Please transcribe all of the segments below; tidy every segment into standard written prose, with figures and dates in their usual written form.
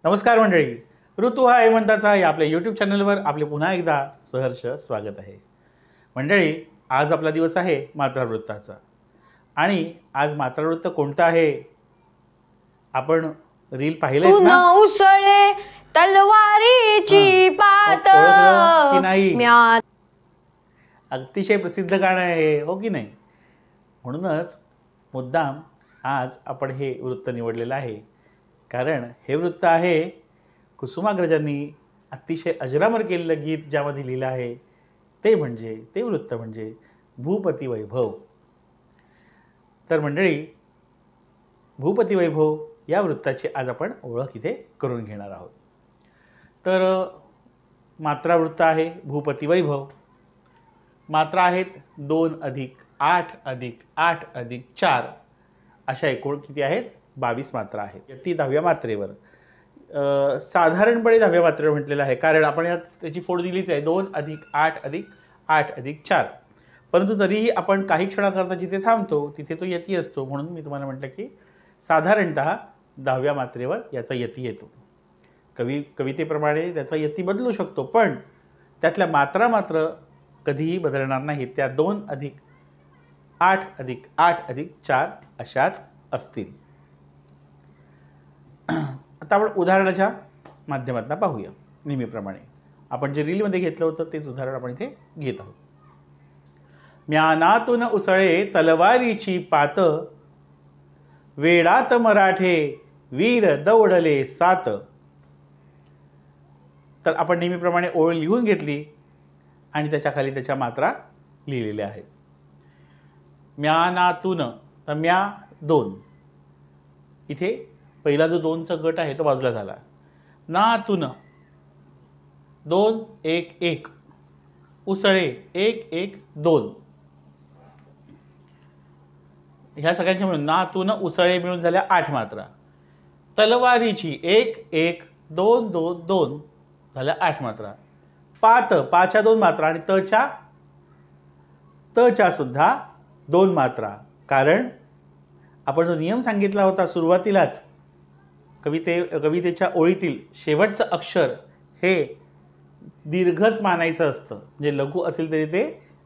नमस्कार मंडळी, ऋतू हा हेमंताचा या आपल्या यूट्यूब चॅनलवर आपले पुन्हा एकदा सहर्ष स्वागत आहे. मंडळी, आज आपला दिवस आहे मात्रावृत्ताचा. आणि आज मात्रावृत्त कोणतं आहे? आपण रील पाहिलेत ना? तू उसळे तलवारीची पात ओळखलं की नाही? म्या अतिशय प्रसिद्ध गाणं आहे, हो की नाही? म्हणूनच मुद्दाम आज आपण हे वृत्त निवडलेलं आहे. कारण हे वृत्त आहे कुसुमाग्रजांनी अतिशय अजरामर केलेलं गीत ज्यामध्ये लिहिलं आहे ते वृत्त म्हणजे भूपती वैभव. तर मंडळी, भूपती वैभव या वृत्ताची आज आपण ओळख इथे करून घेणार आहोत. तर मात्रा वृत्त आहे भूपती वैभव. मात्रा आहेत 2 अधिक 8 अधिक 8 अधिक 4 अशा एकूण किती आहेत? 22 मात्रा आहेत. ती 10व्या मात्रेवर साधारणपणे 10व्या मात्रेवर म्हटलेलं आहे, कारण आपण यात त्याची फोड दिलीच आहे 2 अधिक 8 अधिक 8 अधिक 4. परंतु तरीही आपण काही क्षणाकरता जिथे थांबतो तिथे तो यती असतो, म्हणून मी तुम्हाला म्हटलं की साधारणतः 10व्या मात्रेवर याचा यती येतो. कवितेप्रमाणे त्याचा यती बदलू शकतो, पण त्यातल्या मात्रा मात्र कधीही बदलणार नाहीत. त्या 2 अधिक 8 अधिक 8 अधिक 4 अशाच असतील. आता आपण उदाहरणाच्या माध्यमातून पाहूया. नेहमीप्रमाणे आपण जे रीलमध्ये घेतलं होतं तेच उदाहरण आपण इथे घेत आहोत. म्यानातून उसळे तलवारीची पात, वेडात मराठे वीर दौडले सात. तर आपण नेहमीप्रमाणे ओळ लिहून घेतली आणि त्याच्याखाली त्याच्या मात्रा लिहिलेल्या आहेत. म्यानातून, तर म्या 2, इथे पहिला जो 2चा गट आहे तो बाजूला झाला. नातून 2 1 1, उसळे 1 1 2. ह्या सगळ्यांच्या मिळून नातून उसळे मिळून झाल्या 8 मात्रा. तलवारीची 1 1 2 2 2 झाल्या 8 मात्रा. पात, पाच्या 2 मात्रा आणि तच्या सुद्धा 2 मात्रा. कारण आपण जो नियम सांगितला होता सुरुवातीलाच, कवितेच्या ओळीतील शेवटचं अक्षर हे दीर्घच मानायचं असतं. म्हणजे लघु असेल तरी ते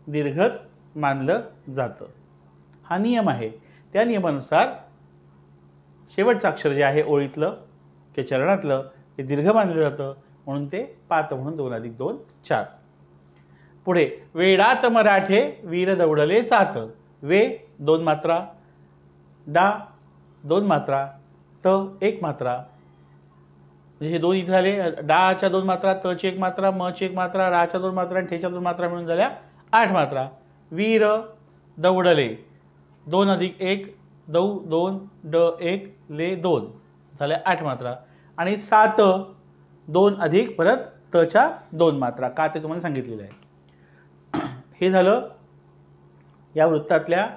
दीर्घच मानलं जातं. हा नियम आहे. त्या नियमानुसार शेवटचं अक्षर जे आहे ओळीतलं ते चरणातलं ते दीर्घ मानलं जातं, म्हणून ते पात म्हणून 2 अधिक 2 4. पुढे वेडात मराठे वीर दौडले सात. वे 2 मात्रा, डा 2 मात्रा, त 1 मात्रा. म्हणजे हे 2 इथे झाले. डाच्या 2 मात्रा, तची 1 मात्रा, मची 1 मात्रा, राच्या 2 मात्रा आणि ठेच्या 2 मात्रा मिळून झाल्या 8 मात्रा. वीर दौडले 2 अधिक 1 दौ 2 ड 1 ले 2 झाल्या 8 मात्रा. आणि सात 2 अधिक परत तच्या 2 मात्रा. का ते तुम्हाला सांगितलेलं आहे. हे झालं या वृत्तातल्या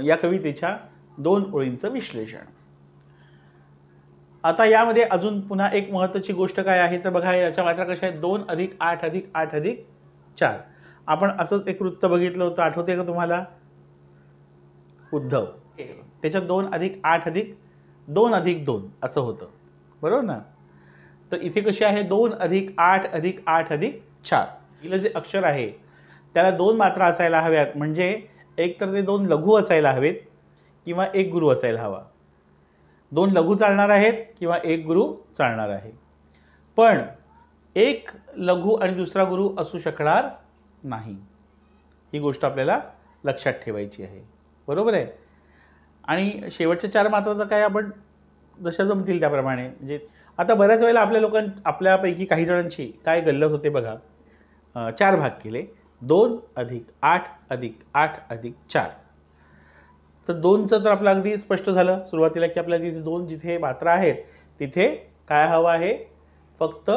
या कवितेच्या 2 ओळींचं विश्लेषण. आता यामध्ये अजून पुन्हा एक महत्त्वाची गोष्ट काय आहे तर बघा, याच्या मात्रा कशा आहेत? 2 अधिक 8 अधिक 8 अधिक 4. आपण असंच एक वृत्त बघितलं होतं, आठवते का तुम्हाला? उद्धव. त्याच्यात 2 अधिक 8 अधिक 2 अधिक 2 असं होतं, बरोबर ना? तर इथे कशी आहे? 2 अधिक 8 अधिक 8 अधिक 4. हिला जे अक्षर आहे त्याला 2 मात्रा असायला हव्यात. म्हणजे एक तर ते 2 लघु असायला हवेत किंवा 1 गुरु असायला हवा. 2 लघु चालणार आहेत किंवा 1 गुरु चालणार आहे. पण एक लघु आणि दुसरा गुरु असू शकणार नाही. ही गोष्ट आपल्याला लक्षात ठेवायची आहे, बरोबर आहे? आणि शेवटच्या 4 मात्रा तर काय आपण जशा जमतील त्याप्रमाणे. म्हणजे आता बऱ्याच वेळेला आपल्यापैकी काही जणांची काय गल्लत होते बघा. 4 भाग केले. 2 अधिक 8 अधिक 8 अधिक 4. तर 2चं तर आपलं अगदी स्पष्ट झालं सुरुवातीला की आपल्याला तिथे 2 जिथे मात्रा आहेत तिथे काय हवं आहे? फक्त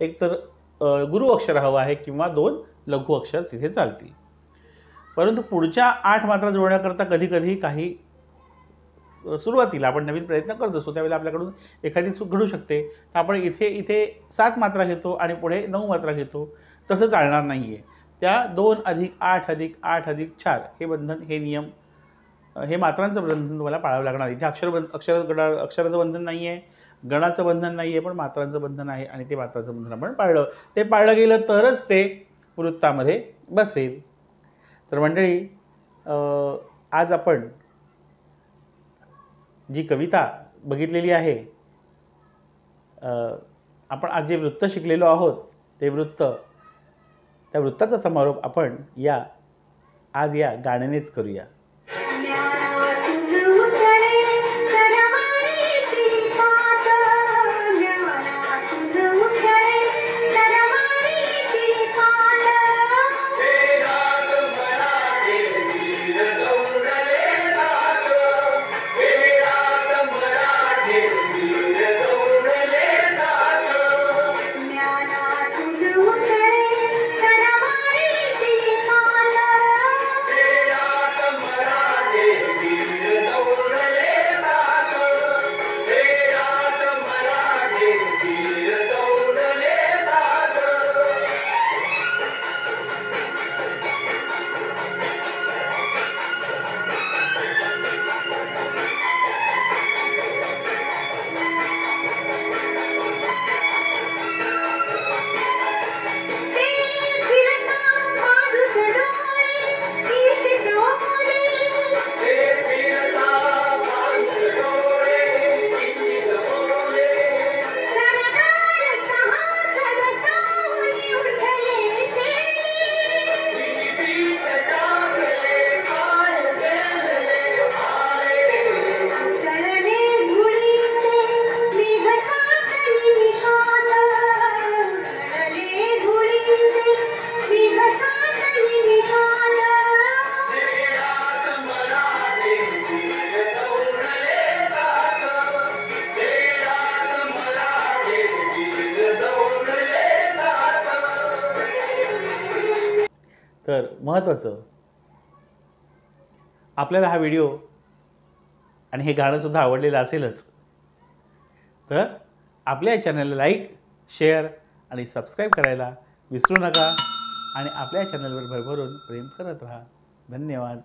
एक तर गुरु अक्षर हवं आहे किंवा 2 लघु अक्षर तिथे चालतील. परंतु पुढच्या 8 मात्रा जोडण्याकरता कधीकधी काही सुरुवातीला आपण नवीन प्रयत्न करत असतो, त्यावेळेला आपल्याकडून एखादी चूक घडू शकते. तर आपण इथे 7 मात्रा घेतो आणि पुढे 9 मात्रा घेतो. तसं चालणार नाही आहे. त्या 2 अधिक 8 अधिक 8 अधिक 4 हे बंधन, हे नियम, हे मात्रांचं बंधन तुम्हाला पाळावं लागणार. इथे अक्षराचं बंधन नाही आहे. गणाचं बंधन नाही आहे पण मात्रांचं बंधन आहे आणि ते मात्रांचं बंधन आपण पाळलं. ते पाळलं गेलं तरच ते वृत्तामध्ये बसेल. तर मंडळी, आज आपण जी कविता बघितलेली आहे, आपण आज जे वृत्त शिकलेलो आहोत ते वृत्त, त्या वृत्ताचा समारोप आपण आज या गाण्यानेच करूया. तर महत्त्वाचं, आपल्याला हा व्हिडिओ आणि हे गाणंसुद्धा आवडलेलं असेलच, तर आपल्या चॅनलला लाईक, शेअर आणि सबस्क्राईब करायला विसरू नका आणि आपल्या चॅनलवर भरभरून प्रेम करत राहा. धन्यवाद.